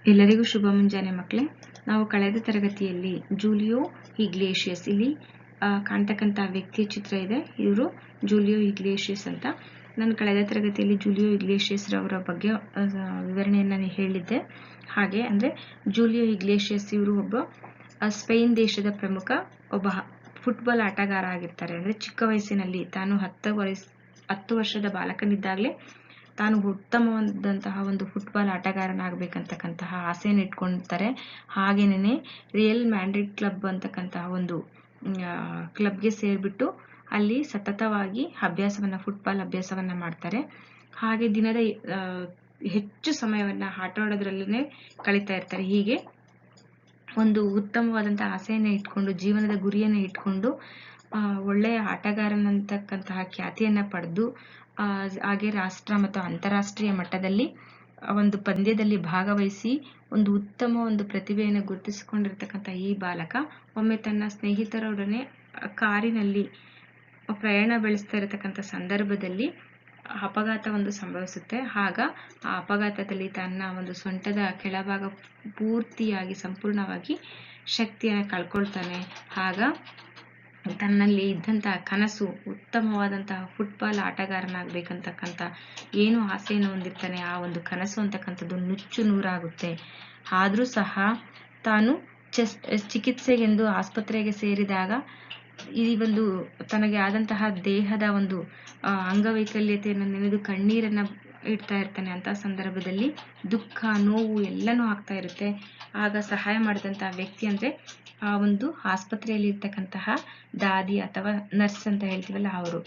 ಎಲ್ಲರಿಗೂ ಶುಭ ಮುಂಜಾನೆ ಮಕ್ಕಳೇ. ನಾವು ಕಳೆದ ತರಗತಿಯಲ್ಲಿ ಜೂಲಿಯೋ ಇಗ್ಲೇಷಿಯಸ್, ಇಲ್ಲಿ ಕಾಣ್ತಕ್ಕಂಥ ವ್ಯಕ್ತಿಯ ಚಿತ್ರ ಇದೆ. ಇವರು ಜೂಲಿಯೋ ಇಗ್ಲೇಷಿಯಸ್ ಅಂತ. ನಾನು ಕಳೆದ ತರಗತಿಯಲ್ಲಿ ಜೂಲಿಯೋ ಇಗ್ಲೇಷಿಯಸ್ ರವರ ಬಗ್ಗೆ ವಿವರಣೆಯನ್ನು ಹೇಳಿದ್ದೆ. ಹಾಗೆ ಅಂದರೆ ಜೂಲಿಯೋ ಇಗ್ಲೇಷಿಯಸ್ ಇವರು ಒಬ್ಬ ಸ್ಪೇನ್ ದೇಶದ ಪ್ರಮುಖ ಒಬ್ಬ ಫುಟ್ಬಾಲ್ ಆಟಗಾರ ಆಗಿರ್ತಾರೆ. ಅಂದರೆ ಚಿಕ್ಕ ವಯಸ್ಸಿನಲ್ಲಿ ತಾನು 10 ವರ್ಷದ ಬಾಲಕನಿದ್ದಾಗಲೇ ತಾನು ಉತ್ತಮವಾದಂತಹ ಒಂದು ಫುಟ್ಬಾಲ್ ಆಟಗಾರನಾಗಬೇಕಂತಕ್ಕಂತಹ ಆಸೆಯನ್ನು ಇಟ್ಕೊಳ್ತಾರೆ. ಹಾಗೇನೇ ರಿಯಲ್ ಮ್ಯಾಡ್ರಿಡ್ ಕ್ಲಬ್ ಅಂತಕ್ಕಂತಹ ಒಂದು ಕ್ಲಬ್ಗೆ ಸೇರಿಬಿಟ್ಟು ಅಲ್ಲಿ ಸತತವಾಗಿ ಫುಟ್ಬಾಲ್ ಅಭ್ಯಾಸವನ್ನು ಮಾಡ್ತಾರೆ. ಹಾಗೆ ದಿನದ ಹೆಚ್ಚು ಸಮಯವನ್ನು ಆಟ ಆಡೋದ್ರಲ್ಲೇ ಕಳೀತಾ ಇರ್ತಾರೆ. ಹೀಗೆ ಒಂದು ಉತ್ತಮವಾದಂತಹ ಆಸೆಯನ್ನು ಇಟ್ಕೊಂಡು, ಜೀವನದ ಗುರಿಯನ್ನು ಇಟ್ಕೊಂಡು ಒಳ್ಳೆಯ ಆಟಗಾರನಂತಕ್ಕಂತಹ ಖ್ಯಾತಿಯನ್ನು ಪಡೆದು ಹಾಗೆ ರಾಷ್ಟ್ರ ಮತ್ತು ಅಂತಾರಾಷ್ಟ್ರೀಯ ಮಟ್ಟದಲ್ಲಿ ಒಂದು ಪಂದ್ಯದಲ್ಲಿ ಭಾಗವಹಿಸಿ ಒಂದು ಉತ್ತಮ ಒಂದು ಪ್ರತಿಭೆಯನ್ನು ಗುರುತಿಸಿಕೊಂಡಿರ್ತಕ್ಕಂಥ ಈ ಬಾಲಕ ಒಮ್ಮೆ ತನ್ನ ಸ್ನೇಹಿತರೊಡನೆ ಕಾರಿನಲ್ಲಿ ಪ್ರಯಾಣ ಬೆಳೆಸ್ತಾ ಇರತಕ್ಕಂಥ ಸಂದರ್ಭದಲ್ಲಿ ಅಪಘಾತ ಒಂದು ಸಂಭವಿಸುತ್ತೆ. ಆಗ ಆ ಅಪಘಾತದಲ್ಲಿ ತನ್ನ ಒಂದು ಸೊಂಟದ ಕೆಳಭಾಗ ಪೂರ್ತಿಯಾಗಿ ಸಂಪೂರ್ಣವಾಗಿ ಶಕ್ತಿಯನ್ನು ಕಳ್ಕೊಳ್ತಾನೆ. ಆಗ ತನ್ನಲ್ಲಿ ಇದ್ದಂತಹ ಕನಸು, ಉತ್ತಮವಾದಂತಹ ಫುಟ್ಬಾಲ್ ಆಟಗಾರನಾಗಬೇಕಂತಕ್ಕಂಥ ಏನು ಆಸೆಯನ್ನು ಹೊಂದಿರ್ತಾನೆ, ಆ ಒಂದು ಕನಸು ಅಂತಕ್ಕಂಥದ್ದು ನುಚ್ಚು ನೂರಾಗುತ್ತೆ. ಆದರೂ ಸಹ ತಾನು ಚಿಕಿತ್ಸೆಗೆಂದು ಆಸ್ಪತ್ರೆಗೆ ಸೇರಿದಾಗ ಈ ಒಂದು ತನಗೆ ಆದಂತಹ ದೇಹದ ಒಂದು ಅಂಗವೈಕಲ್ಯತೆಯನ್ನು ನೆನೆದು ಕಣ್ಣೀರನ್ನು ಇಡ್ತಾ ಇರ್ತಾನೆ. ಅಂತ ಸಂದರ್ಭದಲ್ಲಿ ದುಃಖ, ನೋವು ಎಲ್ಲನೂ ಆಗ್ತಾ ಇರುತ್ತೆ. ಆಗ ಸಹಾಯ ಮಾಡಿದಂತಹ ವ್ಯಕ್ತಿ ಅಂದರೆ ಆ ಒಂದು ಆಸ್ಪತ್ರೆಯಲ್ಲಿ ಇರ್ತಕ್ಕಂತಹ ದಾದಿ ಅಥವಾ ನರ್ಸ್ ಅಂತ ಹೇಳ್ತೀವಲ್ಲ ಅವರು,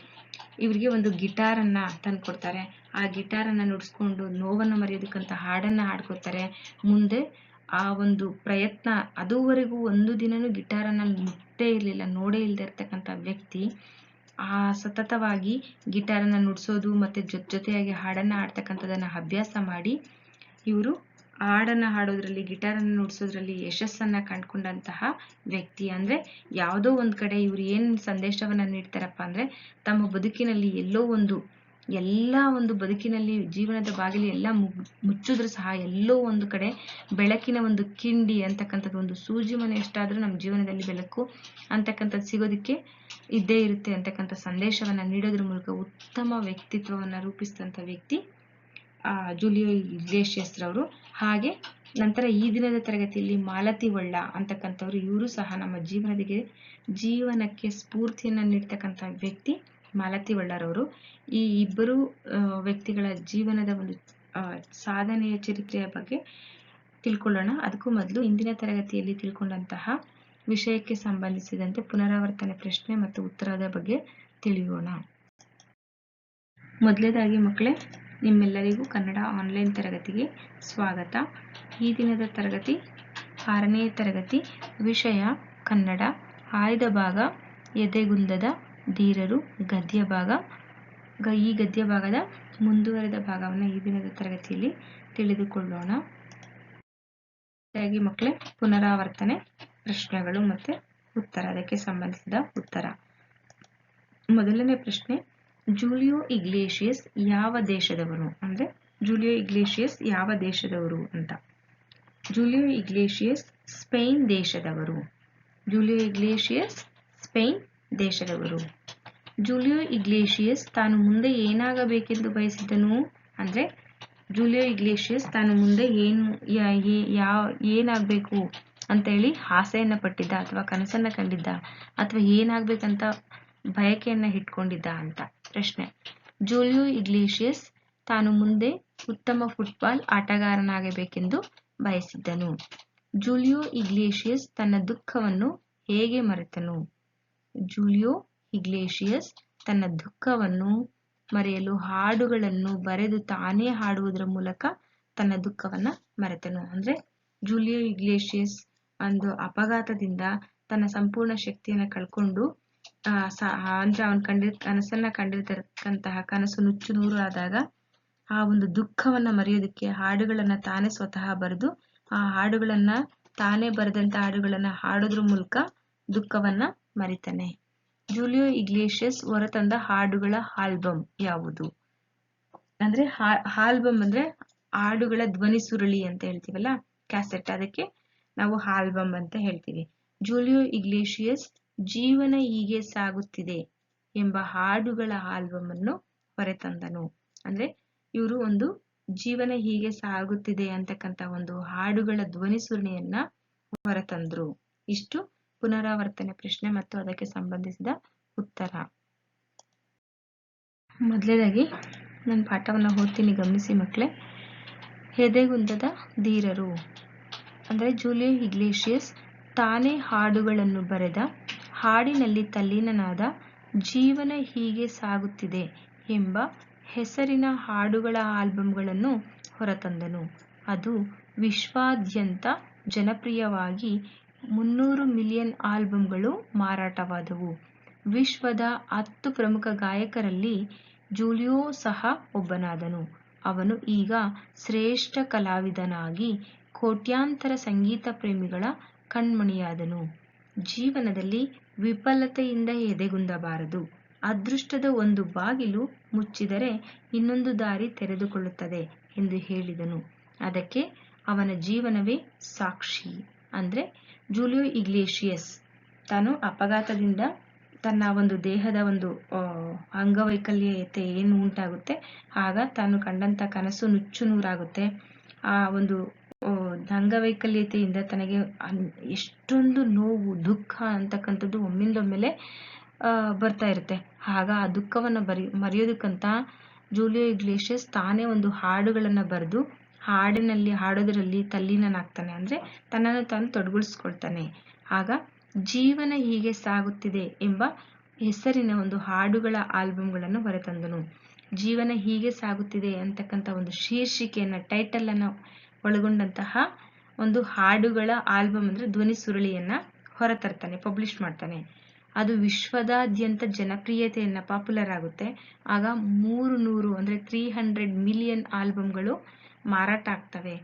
ಇವರಿಗೆ ಒಂದು ಗಿಟಾರನ್ನು ತಂದು ಕೊಡ್ತಾರೆ. ಆ ಗಿಟಾರನ್ನು ನುಡಿಸ್ಕೊಂಡು ನೋವನ್ನು ಮರೆಯೋದಕ್ಕಂತ ಹಾಡನ್ನು ಹಾಡ್ಕೊತಾರೆ. ಮುಂದೆ ಆ ಒಂದು ಪ್ರಯತ್ನ, ಅದುವರೆಗೂ ಒಂದು ದಿನನೂ ಗಿಟಾರನ್ನು ಮುಟ್ಟೇ ಇರಲಿಲ್ಲ, ನೋಡೇ ಇಲ್ಲದೆ ಇರ್ತಕ್ಕಂಥ ವ್ಯಕ್ತಿ ಸತತವಾಗಿ ಗಿಟಾರನ್ನು ನುಡಿಸೋದು ಮತ್ತು ಜೊತೆಯಾಗಿ ಹಾಡನ್ನು ಹಾಡ್ತಕ್ಕಂಥದ್ದನ್ನು ಅಭ್ಯಾಸ ಮಾಡಿ ಇವರು ಹಾಡನ್ನು ಹಾಡೋದ್ರಲ್ಲಿ, ಗಿಟಾರನ್ನು ನುಡಿಸೋದ್ರಲ್ಲಿ ಯಶಸ್ಸನ್ನು ಕಂಡುಕೊಂಡಂತಹ ವ್ಯಕ್ತಿ. ಅಂದರೆ ಯಾವುದೋ ಒಂದು ಕಡೆ ಇವರು ಏನು ಸಂದೇಶವನ್ನು ನೀಡ್ತಾರಪ್ಪ ಅಂದರೆ, ತಮ್ಮ ಬದುಕಿನಲ್ಲಿ ಎಲ್ಲ ಒಂದು ಬದುಕಿನಲ್ಲಿ ಜೀವನದ ಬಾಗಿಲು ಎಲ್ಲ ಮುಚ್ಚಿದ್ರೂ ಸಹ ಎಲ್ಲೋ ಒಂದು ಕಡೆ ಬೆಳಕಿನ ಒಂದು ಕಿಂಡಿ ಅಂತಕ್ಕಂಥದ್ದು, ಒಂದು ಸೂಜಿ ಮನೆ ಎಷ್ಟಾದರೂ ನಮ್ಮ ಜೀವನದಲ್ಲಿ ಬೆಳಕು ಅಂತಕ್ಕಂಥದ್ದು ಸಿಗೋದಕ್ಕೆ ಇದ್ದೇ ಇರುತ್ತೆ ಅಂತಕ್ಕಂಥ ಸಂದೇಶವನ್ನು ನೀಡೋದ್ರ ಮೂಲಕ ಉತ್ತಮ ವ್ಯಕ್ತಿತ್ವವನ್ನು ರೂಪಿಸಿದಂಥ ವ್ಯಕ್ತಿ ಜೂಲಿಯೋ ಇಗ್ಲೇಷಿಯಸ್ ರವರು. ಹಾಗೆ ನಂತರ ಈ ದಿನದ ತರಗತಿಯಲ್ಲಿ ಮಾಲತಿ ಒಳ್ಳ ಅಂತಕ್ಕಂಥವ್ರು, ಇವರು ಸಹ ನಮ್ಮ ಜೀವನಕ್ಕೆ ಸ್ಫೂರ್ತಿಯನ್ನು ನೀಡ್ತಕ್ಕಂಥ ವ್ಯಕ್ತಿ ಮಾಲತಿ ಒಳ್ಳರವರು. ಈ ಇಬ್ಬರು ವ್ಯಕ್ತಿಗಳ ಜೀವನದ ಒಂದು ಸಾಧನೆಯ ಚರಿತ್ರೆಯ ಬಗ್ಗೆ ತಿಳ್ಕೊಳ್ಳೋಣ. ಅದಕ್ಕೂ ಮೊದಲು ಇಂದಿನ ತರಗತಿಯಲ್ಲಿ ತಿಳ್ಕೊಂಡಂತಹ ವಿಷಯಕ್ಕೆ ಸಂಬಂಧಿಸಿದಂತೆ ಪುನರಾವರ್ತನೆ ಪ್ರಶ್ನೆ ಮತ್ತು ಉತ್ತರದ ಬಗ್ಗೆ ತಿಳಿಯೋಣ. ಮೊದಲನೇದಾಗಿ ಮಕ್ಕಳೇ, ನಿಮ್ಮೆಲ್ಲರಿಗೂ ಕನ್ನಡ ಆನ್ಲೈನ್ ತರಗತಿಗೆ ಸ್ವಾಗತ. ಈ ದಿನದ ತರಗತಿ 6ನೇ ತರಗತಿ, ವಿಷಯ ಕನ್ನಡ, ಆಯ್ದ ಭಾಗ ಎದೆಗುಂದದ ಧೀರರು, ಗದ್ಯ ಭಾಗ. ಈ ಗದ್ಯ ಭಾಗದ ಮುಂದುವರೆದ ಭಾಗವನ್ನು ಈ ದಿನದ ತರಗತಿಯಲ್ಲಿ ತಿಳಿದುಕೊಳ್ಳೋಣ. ಹಾಗಾಗಿ ಮಕ್ಕಳೇ, ಪುನರಾವರ್ತನೆ ಪ್ರಶ್ನೆಗಳು ಮತ್ತು ಉತ್ತರ, ಅದಕ್ಕೆ ಸಂಬಂಧಿಸಿದ ಉತ್ತರ. ಮೊದಲನೇ ಪ್ರಶ್ನೆ, ಜೂಲಿಯೋ ಇಗ್ಲೇಷಿಯಸ್ ಯಾವ ದೇಶದವರು? ಅಂದರೆ ಜೂಲಿಯೋ ಇಗ್ಲೇಷಿಯಸ್ ಯಾವ ದೇಶದವರು ಅಂತ. ಜೂಲಿಯೋ ಇಗ್ಲೇಷಿಯಸ್ ಸ್ಪೇನ್ ದೇಶದವರು. ಜೂಲಿಯೋ ಇಗ್ಲೇಷಿಯಸ್ ಸ್ಪೇನ್ ದೇಶದವರು. ಜೂಲಿಯೋ ಇಗ್ಲೇಷಿಯಸ್ ತಾನು ಮುಂದೆ ಏನಾಗಬೇಕೆಂದು ಬಯಸಿದ್ದನು? ಅಂದರೆ ಜೂಲಿಯೋ ಇಗ್ಲೇಷಿಯಸ್ ತಾನು ಮುಂದೆ ಏನಾಗಬೇಕು ಅಂತೇಳಿ ಆಸೆಯನ್ನು ಪಟ್ಟಿದ್ದ, ಅಥವಾ ಕನಸನ್ನು ಕಂಡಿದ್ದ, ಅಥವಾ ಏನಾಗಬೇಕಂತ ಬಯಕೆಯನ್ನು ಇಟ್ಕೊಂಡಿದ್ದ ಅಂತ ಪ್ರಶ್ನೆ. ಜೂಲಿಯೋ ಇಗ್ಲೇಷಿಯಸ್ ತಾನು ಮುಂದೆ ಉತ್ತಮ ಫುಟ್ಬಾಲ್ ಆಟಗಾರನಾಗಬೇಕೆಂದು ಬಯಸಿದ್ದನು. ಜೂಲಿಯೋ ಇಗ್ಲೇಷಿಯಸ್ ತನ್ನ ದುಃಖವನ್ನು ಹೇಗೆ ಮರೆತನು? ಜೂಲಿಯೋ ಇಗ್ಲೇಷಿಯಸ್ ತನ್ನ ದುಃಖವನ್ನು ಮರೆಯಲು ಹಾಡುಗಳನ್ನು ಬರೆದು ತಾನೇ ಹಾಡುವುದರ ಮೂಲಕ ತನ್ನ ದುಃಖವನ್ನು ಮರೆತನು. ಅಂದರೆ ಜೂಲಿಯೋ ಇಗ್ಲೇಷಿಯಸ್ ಒಂದು ಅಪಘಾತದಿಂದ ತನ್ನ ಸಂಪೂರ್ಣ ಶಕ್ತಿಯನ್ನು ಕಳ್ಕೊಂಡು ಅಂದ್ರೆ ಅವನು ಕನಸನ್ನ ಕಂಡಿರ್ತಕ್ಕಂತಹ ಕನಸು ನುಚ್ಚು ನೂರು ಆದಾಗ ಆ ಒಂದು ದುಃಖವನ್ನು ಮರೆಯೋದಕ್ಕೆ ಹಾಡುಗಳನ್ನು ತಾನೇ ಸ್ವತಃ ಬರೆದು, ಆ ಹಾಡುಗಳನ್ನು ತಾನೇ ಬರೆದಂತ ಹಾಡುಗಳನ್ನು ಹಾಡೋದ್ರ ಮೂಲಕ ದುಃಖವನ್ನ ಮರಿತಾನೆ. ಜೂಲಿಯೋ ಇಗ್ಲೇಷಿಯಸ್ ಹೊರತಂದ ಹಾಡುಗಳ ಆಲ್ಬಮ್ ಯಾವುದು? ಅಂದ್ರೆ ಆಲ್ಬಮ್ ಅಂದ್ರೆ ಹಾಡುಗಳ ಧ್ವನಿ ಸುರುಳಿ ಅಂತ ಹೇಳ್ತೀವಲ್ಲ, ಕ್ಯಾಸೆಟ್, ಅದಕ್ಕೆ ನಾವು ಆಲ್ಬಮ್ ಅಂತ ಹೇಳ್ತೀವಿ. ಜೂಲಿಯೋ ಇಗ್ಲೇಷಿಯಸ್ ಜೀವನ ಹೀಗೆ ಸಾಗುತ್ತಿದೆ ಎಂಬ ಹಾಡುಗಳ ಆಲ್ಬಮ್ ಅನ್ನು ಹೊರತಂದನು. ಅಂದ್ರೆ ಇವರು ಒಂದು ಜೀವನ ಹೀಗೆ ಸಾಗುತ್ತಿದೆ ಅಂತಕ್ಕಂಥ ಒಂದು ಹಾಡುಗಳ ಧ್ವನಿ ಸುರುಳಿಯನ್ನ ಹೊರತಂದ್ರು. ಇಷ್ಟು ಪುನರಾವರ್ತನೆ ಪ್ರಶ್ನೆ ಮತ್ತು ಅದಕ್ಕೆ ಸಂಬಂಧಿಸಿದ ಉತ್ತರ. ಮೊದಲನೇದಾಗಿ ನಾನು ಪಾಠವನ್ನ ಓದ್ತೀನಿ, ಗಮನಿಸಿ ಮಕ್ಕಳೇ. ಎದೆಗುಂದದ ಧೀರರು ಅಂದ್ರೆ ಜೂಲಿಯೋ ಇಗ್ಲೇಷಿಯಸ್ ತಾನೇ ಹಾಡುಗಳನ್ನು ಬರೆದ ಹಾಡಿನಲ್ಲಿ ತಲ್ಲೀನನಾದ ಜೀವನ ಹೀಗೆ ಸಾಗುತ್ತಿದೆ ಎಂಬ ಹೆಸರಿನ ಹಾಡುಗಳ ಆಲ್ಬಂಗಳನ್ನು ಹೊರತಂದನು. ಅದು ವಿಶ್ವಾದ್ಯಂತ ಜನಪ್ರಿಯವಾಗಿ 300 ಮಿಲಿಯನ್ ಆಲ್ಬಂಗಳು ಮಾರಾಟವಾದವು. ವಿಶ್ವದ 10 ಪ್ರಮುಖ ಗಾಯಕರಲ್ಲಿ ಜೂಲಿಯೋ ಸಹ ಒಬ್ಬನಾದನು. ಅವನು ಈಗ ಶ್ರೇಷ್ಠ ಕಲಾವಿದನಾಗಿ ಕೋಟ್ಯಾಂತರ ಸಂಗೀತ ಪ್ರೇಮಿಗಳ ಕಣ್ಮಣಿಯಾದನು. ಜೀವನದಲ್ಲಿ ವಿಫಲತೆಯಿಂದ ಎದೆಗುಂದಬಾರದು. ಅದೃಷ್ಟದ ಒಂದು ಬಾಗಿಲು ಮುಚ್ಚಿದರೆ ಇನ್ನೊಂದು ದಾರಿ ತೆರೆದುಕೊಳ್ಳುತ್ತದೆ ಎಂದು ಹೇಳಿದನು. ಅದಕ್ಕೆ ಅವನ ಜೀವನವೇ ಸಾಕ್ಷಿ. ಅಂದ್ರೆ ಜೂಲಿಯೋ ಇಗ್ಲೇಷಿಯಸ್ ತಾನು ಅಪಘಾತದಿಂದ ತನ್ನ ಒಂದು ದೇಹದ ಒಂದು ಅಂಗವೈಕಲ್ಯತೆ ಏನು ಉಂಟಾಗುತ್ತೆ, ಆಗ ತಾನು ಕಂಡಂತ ಕನಸು ನುಚ್ಚು ನೂರಾಗುತ್ತೆ. ಆ ಒಂದು ಅಂಗವೈಕಲ್ಯತೆಯಿಂದ ತನಗೆ ಎಷ್ಟೊಂದು ನೋವು, ದುಃಖ ಅಂತಕ್ಕಂಥದ್ದು ಒಮ್ಮಿಂದೊಮ್ಮೆಲೆ ಬರ್ತಾ ಇರುತ್ತೆ. ಆಗ ಆ ದುಃಖವನ್ನ ಮರೆಯೋದಕ್ಕಂತ ಜೂಲಿಯೋ ಇಗ್ಲೇಷಿಯಸ್ ತಾನೇ ಒಂದು ಹಾಡುಗಳನ್ನ ಬರೆದು ಹಾಡೋದ್ರಲ್ಲಿ ತಲ್ಲೀನನಾಗ್ತಾನೆ. ಅಂದ್ರೆ ತನ್ನನ್ನು ತಾನು ತೊಡಗಿಸ್ಕೊಳ್ತಾನೆ. ಆಗ ಜೀವನ ಹೀಗೆ ಸಾಗುತ್ತಿದೆ ಎಂಬ ಹೆಸರಿನ ಒಂದು ಹಾಡುಗಳ ಆಲ್ಬಂಗಳನ್ನು ಹೊರತಂದನು. ಜೀವನ ಹೀಗೆ ಸಾಗುತ್ತಿದೆ ಅಂತಕ್ಕಂಥ ಒಂದು ಶೀರ್ಷಿಕೆಯನ್ನ, ಟೈಟಲ್ ಅನ್ನ ಒಳಗೊಂಡಂತಹ ಒಂದು ಹಾಡುಗಳ ಆಲ್ಬಮ್ ಅಂದ್ರೆ ಧ್ವನಿ ಸುರುಳಿಯನ್ನ ಹೊರತರ್ತಾನೆ, ಪಬ್ಲಿಷ್ ಮಾಡ್ತಾನೆ. ಅದು ವಿಶ್ವದಾದ್ಯಂತ ಜನಪ್ರಿಯತೆಯನ್ನ ಪಾಪ್ಯುಲರ್ ಆಗುತ್ತೆ. ಆಗ 300 ಅಂದ್ರೆ 300 ಮಿಲಿಯನ್ ಆಲ್ಬಂಗಳು ಮಾರಾಟ ಆಗ್ತವೆ.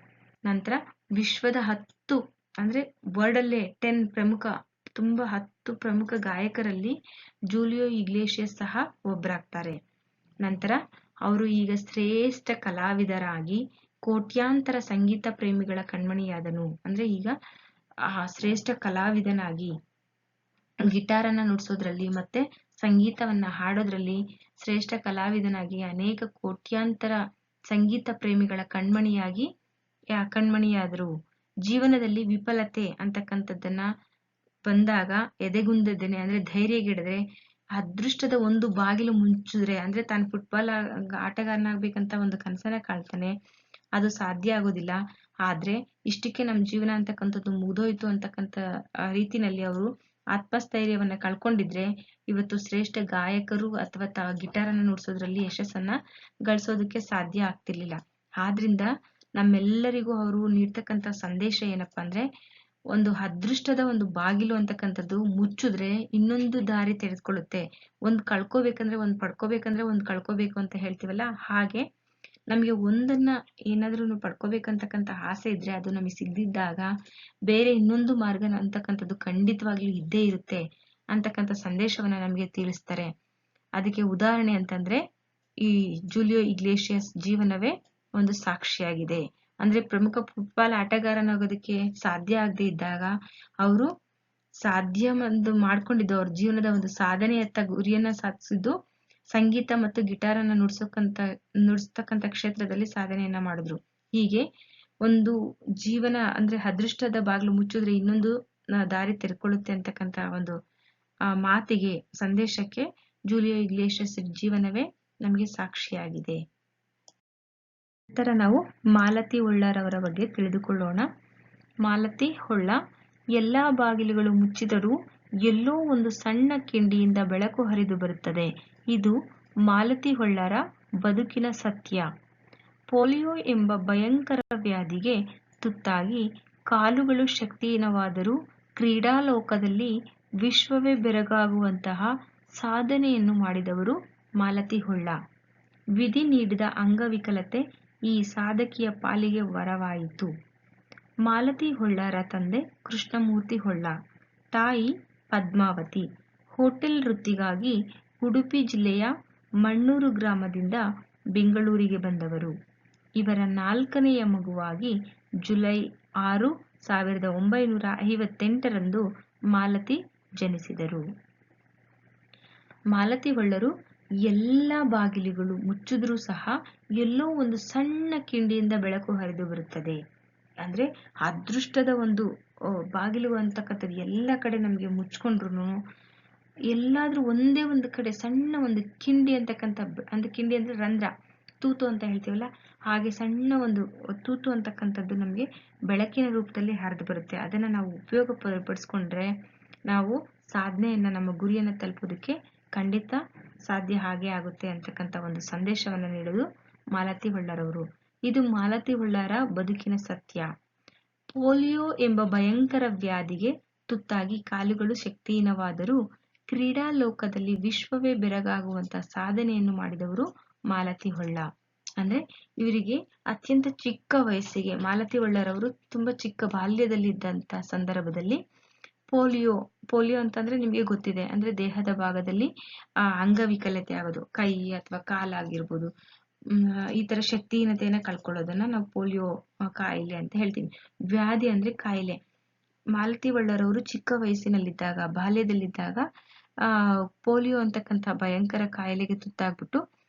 ನಂತರ ವಿಶ್ವದ 10 ಅಂದ್ರೆ ವರ್ಲ್ಡ್ ಅಲ್ಲೇ 10 ಪ್ರಮುಖ ಗಾಯಕರಲ್ಲಿ ಜೂಲಿಯೋ ಇಗ್ಲೇಷಿಯಸ್ ಸಹ ಒಬ್ಬರಾಗ್ತಾರೆ. ನಂತರ ಅವರು ಈಗ ಶ್ರೇಷ್ಠ ಕಲಾವಿದರಾಗಿ ಕೋಟ್ಯಾಂತರ ಸಂಗೀತ ಪ್ರೇಮಿಗಳ ಕಣ್ಮಣಿಯಾದನು. ಅಂದ್ರೆ ಈಗ ಶ್ರೇಷ್ಠ ಕಲಾವಿದನಾಗಿ ಗಿಟಾರನ್ನ ನುಡಿಸೋದ್ರಲ್ಲಿ ಮತ್ತೆ ಸಂಗೀತವನ್ನ ಹಾಡೋದ್ರಲ್ಲಿ ಶ್ರೇಷ್ಠ ಕಲಾವಿದನಾಗಿ ಅನೇಕ ಕೋಟ್ಯಾಂತರ ಸಂಗೀತ ಪ್ರೇಮಿಗಳ ಕಣ್ಮಣಿಯಾದರು. ಜೀವನದಲ್ಲಿ ವಿಫಲತೆ ಅಂತಕ್ಕಂಥದ್ದನ್ನ ಬಂದಾಗ ಎದೆಗುಂದದೇನೆ ಅಂದ್ರೆ ಧೈರ್ಯಗೆಡದೆ ಅದೃಷ್ಟದ ಒಂದು ಬಾಗಿಲು ಮುಚ್ಚಿದ್ರೆ, ಅಂದ್ರೆ ತಾನು ಫುಟ್ಬಾಲ್ ಆಟಗಾರನಾಗ್ಬೇಕಂತ ಒಂದು ಕನಸನ್ನ ಕಾಣ್ತಾನೆ, ಅದು ಸಾಧ್ಯ ಆಗೋದಿಲ್ಲ. ಆದ್ರೆ ಇಷ್ಟಕ್ಕೆ ನಮ್ಮ ಜೀವನ ಅಂತಕ್ಕಂಥದ್ದು ಮುಗ್ದೋಯ್ತು ಅಂತಕ್ಕಂಥ ರೀತಿನಲ್ಲಿ ಅವರು ಆತ್ಮಸ್ಥೈರ್ಯವನ್ನ ಕಳ್ಕೊಂಡಿದ್ರೆ ಇವತ್ತು ಶ್ರೇಷ್ಠ ಗಾಯಕರು ಅಥವಾ ಗಿಟಾರನ್ನ ನುಡಿಸೋದ್ರಲ್ಲಿ ಯಶಸ್ಸನ್ನ ಗಳಿಸೋದಕ್ಕೆ ಸಾಧ್ಯ ಆಗ್ತಿರ್ಲಿಲ್ಲ. ಆದ್ರಿಂದ ನಮ್ಮೆಲ್ಲರಿಗೂ ಅವರು ನೀಡ್ತಕ್ಕಂಥ ಸಂದೇಶ ಏನಪ್ಪಾ ಅಂದ್ರೆ, ಒಂದು ಅದೃಷ್ಟದ ಒಂದು ಬಾಗಿಲು ಅಂತಕ್ಕಂಥದ್ದು ಮುಚ್ಚಿದ್ರೆ ಇನ್ನೊಂದು ದಾರಿ ತೆರೆದುಕೊಳ್ಳುತ್ತೆ. ಒಂದ್ ಕಳ್ಕೋಬೇಕಂದ್ರೆ ಒಂದ್ ಪಡ್ಕೋಬೇಕಂದ್ರೆ ಒಂದ್ ಕಳ್ಕೋಬೇಕು ಅಂತ ಹೇಳ್ತೀವಲ್ಲ, ಹಾಗೆ ನಮ್ಗೆ ಒಂದನ್ನ ಏನಾದ್ರೂ ಪಡ್ಕೋಬೇಕಂತಕ್ಕಂಥ ಆಸೆ ಇದ್ರೆ ಅದು ನಮಗೆ ಸಿಗದಿದ್ದಾಗ ಬೇರೆ ಇನ್ನೊಂದು ಮಾರ್ಗ ಅಂತಕ್ಕಂಥದ್ದು ಖಂಡಿತವಾಗ್ಲೂ ಇದ್ದೇ ಇರುತ್ತೆ ಅಂತಕ್ಕಂಥ ಸಂದೇಶವನ್ನ ನಮ್ಗೆ ತಿಳಿಸ್ತಾರೆ. ಅದಕ್ಕೆ ಉದಾಹರಣೆ ಅಂತಂದ್ರೆ ಈ ಜೂಲಿಯೋ ಇಗ್ಲೇಷಿಯಸ್ ಜೀವನವೇ ಒಂದು ಸಾಕ್ಷಿಯಾಗಿದೆ. ಅಂದ್ರೆ ಪ್ರಮುಖ ಫುಟ್ಬಾಲ್ ಆಟಗಾರನಾಗೋದಕ್ಕೆ ಸಾಧ್ಯ ಆಗದೆ ಇದ್ದಾಗ ಅವರು ಸಾಧ್ಯ ಮಾಡ್ಕೊಂಡಿದ್ದು ಅವ್ರ ಜೀವನದ ಒಂದು ಸಾಧನೆಯತ್ತ ಗುರಿಯನ್ನ ಸಾಧಿಸಿದ್ದು ಸಂಗೀತ ಮತ್ತು ಗಿಟಾರನ್ನ ನುಡಿಸ್ತಕ್ಕಂಥ ಕ್ಷೇತ್ರದಲ್ಲಿ ಸಾಧನೆಯನ್ನ ಮಾಡಿದ್ರು. ಹೀಗೆ ಒಂದು ಜೀವನ ಅಂದ್ರೆ ಅದೃಷ್ಟದ ಬಾಗಿಲು ಮುಚ್ಚಿದ್ರೆ ಇನ್ನೊಂದು ದಾರಿ ತೆರೆದುಕೊಳ್ಳುತ್ತೆ ಅಂತಕ್ಕಂಥ ಒಂದು ಮಾತಿಗೆ, ಸಂದೇಶಕ್ಕೆ ಜೂಲಿಯೋ ಇಗ್ಲೇಷಿಯಸ್ ಜೀವನವೇ ನಮಗೆ ಸಾಕ್ಷಿಯಾಗಿದೆ. ನಂತರ ನಾವು ಮಾಲತಿ ಹೊಳ್ಳರವರ ಬಗ್ಗೆ ತಿಳಿದುಕೊಳ್ಳೋಣ. ಮಾಲತಿ ಹೊಳ್ಳ ಎಲ್ಲಾ ಬಾಗಿಲುಗಳು ಮುಚ್ಚಿದರೂ ಎಲ್ಲೋ ಒಂದು ಸಣ್ಣ ಕಿಂಡಿಯಿಂದ ಬೆಳಕು ಹರಿದು ಬರುತ್ತದೆ. ಇದು ಮಾಲತಿ ಹೊಳ್ಳರ ಬದುಕಿನ ಸತ್ಯ. ಪೋಲಿಯೋ ಎಂಬ ಭಯಂಕರ ವ್ಯಾಧಿಗೆ ತುತ್ತಾಗಿ ಕಾಲುಗಳು ಶಕ್ತಿಹೀನವಾದರೂ ಕ್ರೀಡಾಲೋಕದಲ್ಲಿ ವಿಶ್ವವೇ ಬೆರಗಾಗುವಂತಹ ಸಾಧನೆಯನ್ನು ಮಾಡಿದವರು ಮಾಲತಿ ಹೊಳ್ಳ. ವಿಧಿ ನೀಡಿದ ಅಂಗವಿಕಲತೆ ಈ ಸಾಧಕಿಯ ಪಾಲಿಗೆ ವರವಾಯಿತು. ಮಾಲತಿ ಹೊಳ್ಳರ ತಂದೆ ಕೃಷ್ಣಮೂರ್ತಿ ಹೊಳ್ಳ, ತಾಯಿ ಪದ್ಮಾವತಿ. ಹೋಟೆಲ್ ವೃತ್ತಿಗಾಗಿ ಉಡುಪಿ ಜಿಲ್ಲೆಯ ಮಣ್ಣೂರು ಗ್ರಾಮದಿಂದ ಬೆಂಗಳೂರಿಗೆ ಬಂದವರು. ಇವರ 4ನೆಯ ಮಗುವಾಗಿ ಜುಲೈ 6, 1958ರಂದು ಮಾಲತಿ ಜನಿಸಿದರು. ಮಾಲತಿ ಹೊಳ್ಳರು ಎಲ್ಲ ಬಾಗಿಲುಗಳು ಮುಚ್ಚಿದ್ರೂ ಸಹ ಎಲ್ಲೋ ಒಂದು ಸಣ್ಣ ಕಿಂಡಿಯಿಂದ ಬೆಳಕು ಹರಿದು ಬರುತ್ತದೆ. ಅಂದ್ರೆ ಅದೃಷ್ಟದ ಒಂದು ಬಾಗಿಲು ಅಂತಕ್ಕಂಥದ್ದು ಎಲ್ಲ ಕಡೆ ನಮಗೆ ಮುಚ್ಕೊಂಡ್ರು ಎಲ್ಲಾದ್ರೂ ಒಂದೇ ಒಂದು ಕಡೆ ಸಣ್ಣ ಒಂದು ಕಿಂಡಿ ಅಂತಕ್ಕಂಥ, ಅಂದ್ರೆ ಕಿಂಡಿ ಅಂದ್ರೆ ರಂಧ್ರ, ತೂತು ಅಂತ ಹೇಳ್ತೀವಲ್ಲ, ಹಾಗೆ ಸಣ್ಣ ಒಂದು ತೂತು ಅಂತಕ್ಕಂಥದ್ದು ನಮಗೆ ಬೆಳಕಿನ ರೂಪದಲ್ಲಿ ಹರಿದು ಬರುತ್ತೆ. ಅದನ್ನ ನಾವು ಉಪಯೋಗ ಪಡಿಸ್ಕೊಂಡ್ರೆ ನಾವು ಸಾಧನೆಯನ್ನ, ನಮ್ಮ ಗುರಿಯನ್ನ ತಲುಪೋದಕ್ಕೆ ಖಂಡಿತ ಸಾಧ್ಯ ಹಾಗೆ ಆಗುತ್ತೆ ಅಂತಕ್ಕಂಥ ಒಂದು ಸಂದೇಶವನ್ನ ನೀಡೋದು ಮಾಲತಿ ಹೊಳ್ಳರವರು. ಇದು ಮಾಲತಿ ಹೊಳ್ಳರ ಬದುಕಿನ ಸತ್ಯ. ಪೋಲಿಯೋ ಎಂಬ ಭಯಂಕರ ವ್ಯಾಧಿಗೆ ತುತ್ತಾಗಿ ಕಾಲುಗಳು ಶಕ್ತಿಹೀನವಾದರೂ ಕ್ರೀಡಾ ಲೋಕದಲ್ಲಿ ವಿಶ್ವವೇ ಬೆರಗಾಗುವಂತಹ ಸಾಧನೆಯನ್ನು ಮಾಡಿದವರು ಮಾಲತಿ ಹೊಳ್ಳ. ಅಂದ್ರೆ ಇವರಿಗೆ ಅತ್ಯಂತ ಚಿಕ್ಕ ವಯಸ್ಸಿಗೆ, ಮಾಲತಿ ಹೊಳ್ಳರವರು ತುಂಬಾ ಚಿಕ್ಕ ಬಾಲ್ಯದಲ್ಲಿ ಇದ್ದಂತ ಸಂದರ್ಭದಲ್ಲಿ ಪೋಲಿಯೋ ಅಂತಂದ್ರೆ ನಿಮ್ಗೆ ಗೊತ್ತಿದೆ, ಅಂದ್ರೆ ದೇಹದ ಭಾಗದಲ್ಲಿ ಅಂಗವಿಕಲತೆ ಆಗೋದು, ಕೈ ಅಥವಾ ಕಾಲಾಗಿರ್ಬೋದು, ಈ ತರ ಶಕ್ತಿಹೀನತೆಯನ್ನ ಕಳ್ಕೊಳ್ಳೋದನ್ನ ನಾವು ಪೋಲಿಯೋ ಕಾಯಿಲೆ ಅಂತ ಹೇಳ್ತೀವಿ. ವ್ಯಾಧಿ ಅಂದ್ರೆ ಕಾಯಿಲೆ. ಮಾಲತಿ ಹೊಳ್ಳರವರು ಚಿಕ್ಕ ವಯಸ್ಸಿನಲ್ಲಿದ್ದಾಗ, ಬಾಲ್ಯದಲ್ಲಿದ್ದಾಗ ಪೋಲಿಯೋ ಅಂತಕ್ಕಂಥ ಭಯಂಕರ ಕಾಯಿಲೆಗೆ ತುತ್ತಾಗ್ಬಿಟ್ಟು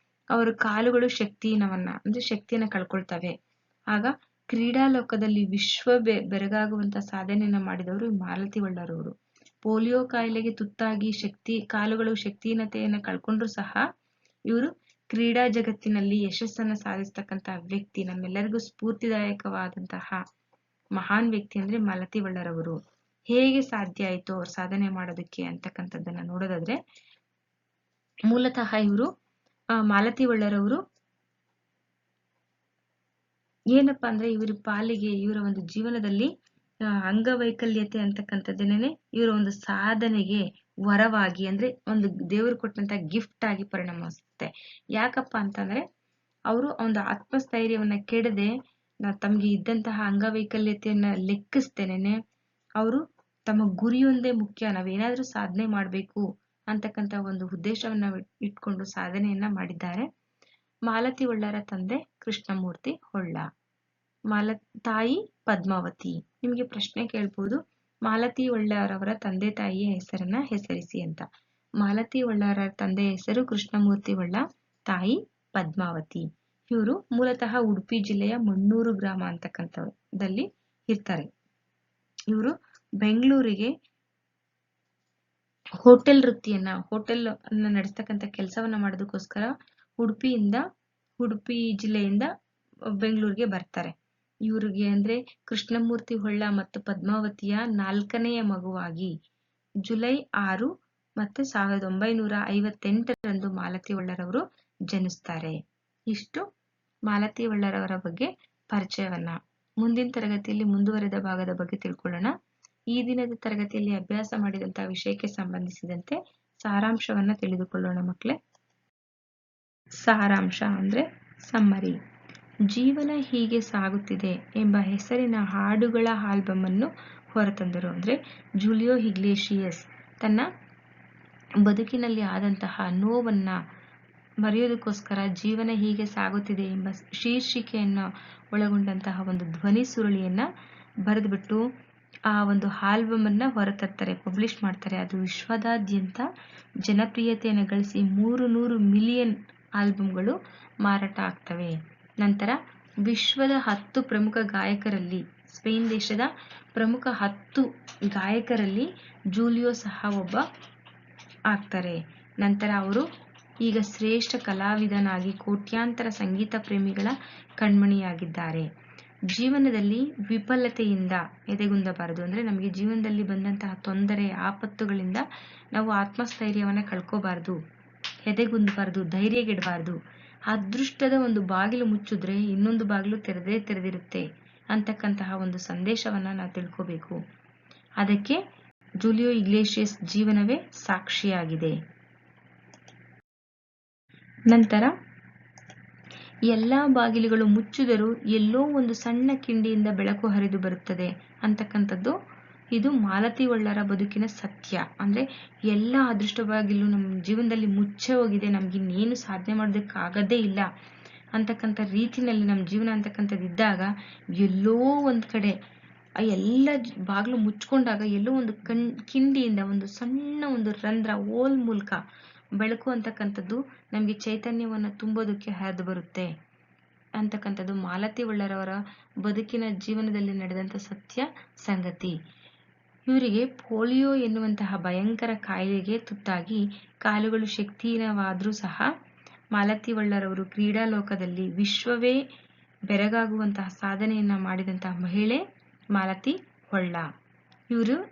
ಅವರ ಕಾಲುಗಳು ಶಕ್ತಿಯನ್ನ ಕಳ್ಕೊಳ್ತವೆ. ಆಗ ಕ್ರೀಡಾ ಲೋಕದಲ್ಲಿ ವಿಶ್ವ ಬೆರಗಾಗುವಂತ ಸಾಧನೆಯನ್ನ ಮಾಡಿದವರು ಮಾಲತಿ ಹೊಳ್ಳರವರು. ಪೋಲಿಯೋ ಕಾಯಿಲೆಗೆ ತುತ್ತಾಗಿ ಕಾಲುಗಳು ಶಕ್ತಿಹೀನತೆಯನ್ನ ಕಳ್ಕೊಂಡ್ರು ಸಹ ಇವರು ಕ್ರೀಡಾ ಜಗತ್ತಿನಲ್ಲಿ ಯಶಸ್ಸನ್ನ ಸಾಧಿಸ್ತಕ್ಕಂಥ ವ್ಯಕ್ತಿ, ನಮ್ಮೆಲ್ಲರಿಗೂ ಸ್ಫೂರ್ತಿದಾಯಕವಾದಂತಹ ಮಹಾನ್ ವ್ಯಕ್ತಿ ಅಂದ್ರೆ ಮಾಲತಿ ಹೊಳ್ಳರವರು. ಹೇಗೆ ಸಾಧ್ಯ ಆಯ್ತು ಅವ್ರು ಸಾಧನೆ ಮಾಡೋದಕ್ಕೆ ಅಂತಕ್ಕಂಥದ್ದನ್ನ ನೋಡೋದಾದ್ರೆ, ಮೂಲತಃ ಇವರು ಮಾಲತಿ ಹೊಳ್ಳರವರು ಏನಪ್ಪಾ ಅಂದ್ರೆ ಇವರ ಪಾಲಿಗೆ, ಇವರ ಒಂದು ಜೀವನದಲ್ಲಿ ಅಂಗವೈಕಲ್ಯತೆ ಅಂತಕ್ಕಂಥದ್ದನ್ನೇ ಇವರ ಒಂದು ಸಾಧನೆಗೆ ವರವಾಗಿ, ಅಂದ್ರೆ ಒಂದು ದೇವರು ಕೊಟ್ಟಂತ ಗಿಫ್ಟ್ ಆಗಿ ಪರಿಣಮಿಸುತ್ತೆ. ಯಾಕಪ್ಪ ಅಂತಂದ್ರೆ ಅವರು ಒಂದು ಆತ್ಮಸ್ಥೈರ್ಯವನ್ನ ಕೆಡದೆ, ತಮ್ಗೆ ಇದ್ದಂತಹ ಅಂಗವೈಕಲ್ಯತೆಯನ್ನ ಲೆಕ್ಕಿಸ್ತೇನೆ ಅವರು ತಮ್ಮ ಗುರಿಯೊಂದೇ ಮುಖ್ಯ, ನಾವೇನಾದ್ರೂ ಸಾಧನೆ ಮಾಡ್ಬೇಕು ಅಂತಕ್ಕಂಥ ಒಂದು ಉದ್ದೇಶವನ್ನ ಇಟ್ಕೊಂಡು ಸಾಧನೆಯನ್ನ ಮಾಡಿದ್ದಾರೆ. ಮಾಲತಿ ಹೊಳ್ಳರ ತಂದೆ ಕೃಷ್ಣಮೂರ್ತಿ ಹೊಳ್ಳ, ತಾಯಿ ಪದ್ಮಾವತಿ. ನಿಮ್ಗೆ ಪ್ರಶ್ನೆ ಕೇಳ್ಬೋದು, ಮಾಲತಿ ಹೊಳ್ಳರವರ ತಂದೆ ತಾಯಿಯ ಹೆಸರನ್ನ ಹೆಸರಿಸಿ ಅಂತ. ಮಾಲತಿ ಹೊಳ್ಳರ ತಂದೆ ಹೆಸರು ಕೃಷ್ಣಮೂರ್ತಿ ಹೊಳ್ಳ, ತಾಯಿ ಪದ್ಮಾವತಿ. ಇವರು ಮೂಲತಃ ಉಡುಪಿ ಜಿಲ್ಲೆಯ ಮಣ್ಣೂರು ಗ್ರಾಮ ಅಂತಕ್ಕಂಥದ್ದಲ್ಲಿ ಇರ್ತಾರೆ. ಇವರು ಬೆಂಗಳೂರಿಗೆ ಹೋಟೆಲ್ ನಡೆಸ್ತಕ್ಕಂಥ ಕೆಲಸವನ್ನ ಮಾಡೋದಕ್ಕೋಸ್ಕರ ಉಡುಪಿ ಜಿಲ್ಲೆಯಿಂದ ಬೆಂಗಳೂರಿಗೆ ಬರ್ತಾರೆ. ಇವ್ರಿಗೆ ಅಂದ್ರೆ ಕೃಷ್ಣಮೂರ್ತಿ ಹೊಳ್ಳ ಮತ್ತು ಪದ್ಮಾವತಿಯ 4ನೆಯ ಮಗುವಾಗಿ ಜುಲೈ 6 ಮತ್ತು 1958ರಂದು ಮಾಲತಿ ಹೊಳ್ಳರವರು ಜನಿಸ್ತಾರೆ. ಇಷ್ಟು ಮಾಲತಿ ಹೊಳ್ಳರವರ ಬಗ್ಗೆ ಪರಿಚಯವನ್ನ. ಮುಂದಿನ ತರಗತಿಯಲ್ಲಿ ಮುಂದುವರೆದ ಭಾಗದ ಬಗ್ಗೆ ತಿಳ್ಕೊಳ್ಳೋಣ. ಈ ದಿನದ ತರಗತಿಯಲ್ಲಿ ಅಭ್ಯಾಸ ಮಾಡಿದಂತಹ ವಿಷಯಕ್ಕೆ ಸಂಬಂಧಿಸಿದಂತೆ ಸಾರಾಂಶವನ್ನ ತಿಳಿದುಕೊಳ್ಳೋಣ ಮಕ್ಕಳೇ. ಸಾರಾಂಶ ಅಂದ್ರೆ ಸಮ್ಮರಿ. ಜೀವನ ಹೀಗೆ ಸಾಗುತ್ತಿದೆ ಎಂಬ ಹೆಸರಿನ ಹಾಡುಗಳ ಆಲ್ಬಮ್ ಅನ್ನು ಹೊರತಂದರು. ಅಂದ್ರೆ ಜೂಲಿಯೋ ಇಗ್ಲೇಷಿಯಸ್ ತನ್ನ ಬದುಕಿನಲ್ಲಿ ಆದಂತಹ ನೋವನ್ನ ಮರೆಯೋದಕ್ಕೋಸ್ಕರ ಜೀವನ ಹೀಗೆ ಸಾಗುತ್ತಿದೆ ಎಂಬ ಶೀರ್ಷಿಕೆಯನ್ನು ಒಳಗೊಂಡಂತಹ ಒಂದು ಧ್ವನಿ ಸುರುಳಿಯನ್ನ ಬರೆದ್ಬಿಟ್ಟು ಆ ಒಂದು ಆಲ್ಬಮ್ ಅನ್ನ ಹೊರತರ್ತಾರೆ, ಪಬ್ಲಿಷ್ ಮಾಡ್ತಾರೆ. ಅದು ವಿಶ್ವದಾದ್ಯಂತ ಜನಪ್ರಿಯತೆಯನ್ನು ಗಳಿಸಿ 300 ಮಿಲಿಯನ್ ಆಲ್ಬಮ್ಗಳು ಮಾರಾಟ ಆಗ್ತವೆ. ನಂತರ ವಿಶ್ವದ 10 ಪ್ರಮುಖ ಗಾಯಕರಲ್ಲಿ, ಸ್ಪೇನ್ ದೇಶದ ಪ್ರಮುಖ 10 ಗಾಯಕರಲ್ಲಿ ಜೂಲಿಯೋ ಸಹ ಒಬ್ಬ ಆಗ್ತಾರೆ. ನಂತರ ಅವರು ಈಗ ಶ್ರೇಷ್ಠ ಕಲಾವಿದನಾಗಿ ಕೋಟ್ಯಾಂತರ ಸಂಗೀತ ಪ್ರೇಮಿಗಳ ಕಣ್ಮಣಿಯಾಗಿದ್ದಾರೆ. ಜೀವನದಲ್ಲಿ ವಿಫಲತೆಯಿಂದ ಎದೆಗುಂದಬಾರದು. ಅಂದ್ರೆ ನಮಗೆ ಜೀವನದಲ್ಲಿ ಬಂದಂತಹ ತೊಂದರೆ, ಆಪತ್ತುಗಳಿಂದ ನಾವು ಆತ್ಮಸ್ಥೈರ್ಯವನ್ನ ಕಳ್ಕೋಬಾರದು, ಎದೆಗುಂದಬಾರದು, ಧೈರ್ಯಗೆಡಬಾರದು. ಅದೃಷ್ಟದ ಒಂದು ಬಾಗಿಲು ಮುಚ್ಚಿದ್ರೆ ಇನ್ನೊಂದು ಬಾಗಿಲು ತೆರೆದಿರುತ್ತೆ ಅಂತಕ್ಕಂತಹ ಒಂದು ಸಂದೇಶವನ್ನ ನಾವು ತಿಳ್ಕೋಬೇಕು. ಅದಕ್ಕೆ ಜೂಲಿಯೋ ಇಗ್ಲೇಷಿಯಸ್ ಜೀವನವೇ ಸಾಕ್ಷಿಯಾಗಿದೆ. ನಂತರ ಎಲ್ಲಾ ಬಾಗಿಲುಗಳು ಮುಚ್ಚಿದರೂ ಎಲ್ಲೋ ಒಂದು ಸಣ್ಣ ಕಿಂಡಿಯಿಂದ ಬೆಳಕು ಹರಿದು ಬರುತ್ತದೆ ಅಂತಕ್ಕಂಥದ್ದು ಇದು ಮಾಲತಿ ಹೊಳ್ಳರ ಬದುಕಿನ ಸತ್ಯ. ಅಂದ್ರೆ ಎಲ್ಲಾ ಅದೃಷ್ಟ ಬಾಗಿಲು ನಮ್ಮ ಜೀವನದಲ್ಲಿ ಮುಚ್ಚೆ ಹೋಗಿದೆ, ನಮ್ಗೆ ಇನ್ನೇನು ಸಾಧನೆ ಮಾಡೋದಕ್ಕಾಗದೇ ಇಲ್ಲ ಅಂತಕ್ಕಂಥ ರೀತಿನಲ್ಲಿ ನಮ್ಮ ಜೀವನ ಅಂತಕ್ಕಂಥದ್ದು ಇದ್ದಾಗ ಎಲ್ಲೋ ಒಂದು ಕಡೆ ಆ ಎಲ್ಲ ಬಾಗಿಲು ಮುಚ್ಕೊಂಡಾಗ ಎಲ್ಲೋ ಒಂದು ಕಿಂಡಿಯಿಂದ ಒಂದು ಸಣ್ಣ ಒಂದು ರಂಧ್ರ ಹೋಲ್ ಮೂಲಕ ಬೆಳಕು ಅಂತಕ್ಕಂಥದ್ದು ನಮಗೆ ಚೈತನ್ಯವನ್ನು ತುಂಬೋದಕ್ಕೆ ಹರಿದು ಬರುತ್ತೆ ಅಂತಕ್ಕಂಥದ್ದು ಮಾಲತಿ ಒಳ್ಳೆರವರ ಬದುಕಿನ ಜೀವನದಲ್ಲಿ ನಡೆದಂಥ ಸತ್ಯ ಸಂಗತಿ. ಇವರಿಗೆ ಪೋಲಿಯೋ ಎನ್ನುವಂತಹ ಭಯಂಕರ ಕಾಯಿಲೆಗೆ ತುತ್ತಾಗಿ ಕಾಲುಗಳು ಶಕ್ತಿಹೀನವಾದರೂ ಸಹ ಮಾಲತಿ ಒಳ್ಳೆರವರು ಕ್ರೀಡಾ ಲೋಕದಲ್ಲಿ ವಿಶ್ವವೇ ಬೆರಗಾಗುವಂತಹ ಸಾಧನೆಯನ್ನ ಮಾಡಿದಂತಹ ಮಹಿಳೆ ಮಾಲತಿ ಹೊಳ್ಳ.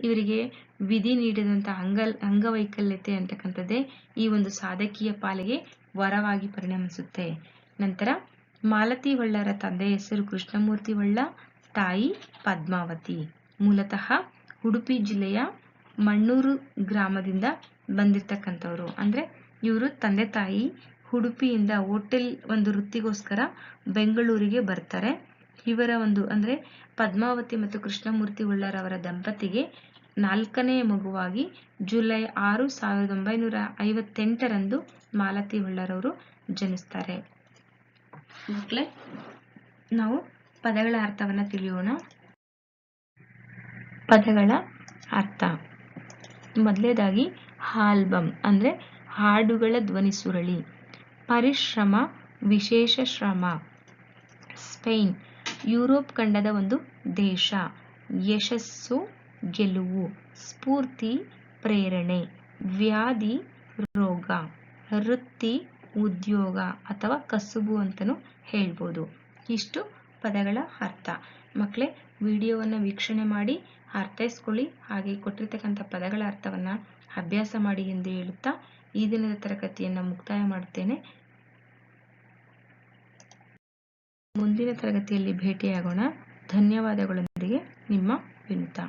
ಇವರಿಗೆ ವಿಧಿ ನೀಡಿದಂತಹ ಅಂಗವೈಕಲ್ಯತೆ ಅಂತಕ್ಕಂಥದ್ದೇ ಈ ಒಂದು ಸಾಧಕೀಯ ಪಾಲಿಗೆ ವರವಾಗಿ ಪರಿಣಮಿಸುತ್ತೆ. ನಂತರ ಮಾಲತಿ ಹೊಳ್ಳರ ತಂದೆಯ ಹೆಸರು ಕೃಷ್ಣಮೂರ್ತಿ ಹೊಳ್ಳ, ತಾಯಿ ಪದ್ಮಾವತಿ. ಮೂಲತಃ ಉಡುಪಿ ಜಿಲ್ಲೆಯ ಮಣ್ಣೂರು ಗ್ರಾಮದಿಂದ ಬಂದಿರತಕ್ಕಂಥವ್ರು. ಅಂದ್ರೆ ಇವರು ತಂದೆ ತಾಯಿ ಉಡುಪಿಯಿಂದ ಹೋಟೆಲ್ ಒಂದು ವೃತ್ತಿಗೋಸ್ಕರ ಬೆಂಗಳೂರಿಗೆ ಬರ್ತಾರೆ. ಇವರ ಒಂದು ಅಂದ್ರೆ ಪದ್ಮಾವತಿ ಮತ್ತು ಕೃಷ್ಣಮೂರ್ತಿ ಹೊಳ್ಳರವರ ದಂಪತಿಗೆ 4ನೇ ಮಗುವಾಗಿ ಜುಲೈ 6, 1958ರಂದು ಮಾಲತಿ ಹೊಳ್ಳರವರು ಜನಿಸ್ತಾರೆ. ಮಕ್ಕಳೇ, ನಾವು ಪದಗಳ ಅರ್ಥವನ್ನ ತಿಳಿಯೋಣ. ಪದಗಳ ಅರ್ಥ. ಮೊದಲನೇದಾಗಿ ಆಲ್ಬಮ್ ಅಂದ್ರೆ ಹಾಡುಗಳ ಧ್ವನಿ ಸುರಳಿ. ಪರಿಶ್ರಮ, ವಿಶೇಷ ಶ್ರಮ. ಸ್ಪೇನ್ ಯುರೋಪ್ ಖಂಡದ ಒಂದು ದೇಶ. ಯಶಸ್ಸು, ಗೆಲುವು. ಸ್ಫೂರ್ತಿ, ಪ್ರೇರಣೆ. ವ್ಯಾಧಿ, ರೋಗ. ವೃತ್ತಿ, ಉದ್ಯೋಗ ಅಥವಾ ಕಸುಬು ಅಂತಲೂ ಹೇಳ್ಬೋದು. ಇಷ್ಟು ಪದಗಳ ಅರ್ಥ. ಮಕ್ಕಳೇ, ವಿಡಿಯೋವನ್ನು ವೀಕ್ಷಣೆ ಮಾಡಿ ಅರ್ಥೈಸ್ಕೊಳ್ಳಿ. ಹಾಗೆ ಕೊಟ್ಟಿರ್ತಕ್ಕಂಥ ಪದಗಳ ಅರ್ಥವನ್ನ ಅಭ್ಯಾಸ ಮಾಡಿ ಎಂದು ಹೇಳುತ್ತಾ ಈ ದಿನದ ತರಗತಿಯನ್ನು ಮುಕ್ತಾಯ ಮಾಡುತ್ತೇನೆ. ಮುಂದಿನ ತರಗತಿಯಲ್ಲಿ ಭೇಟಿಯಾಗೋಣ. ಧನ್ಯವಾದಗಳೊಂದಿಗೆ ನಿಮ್ಮ ವಿನುತಾ.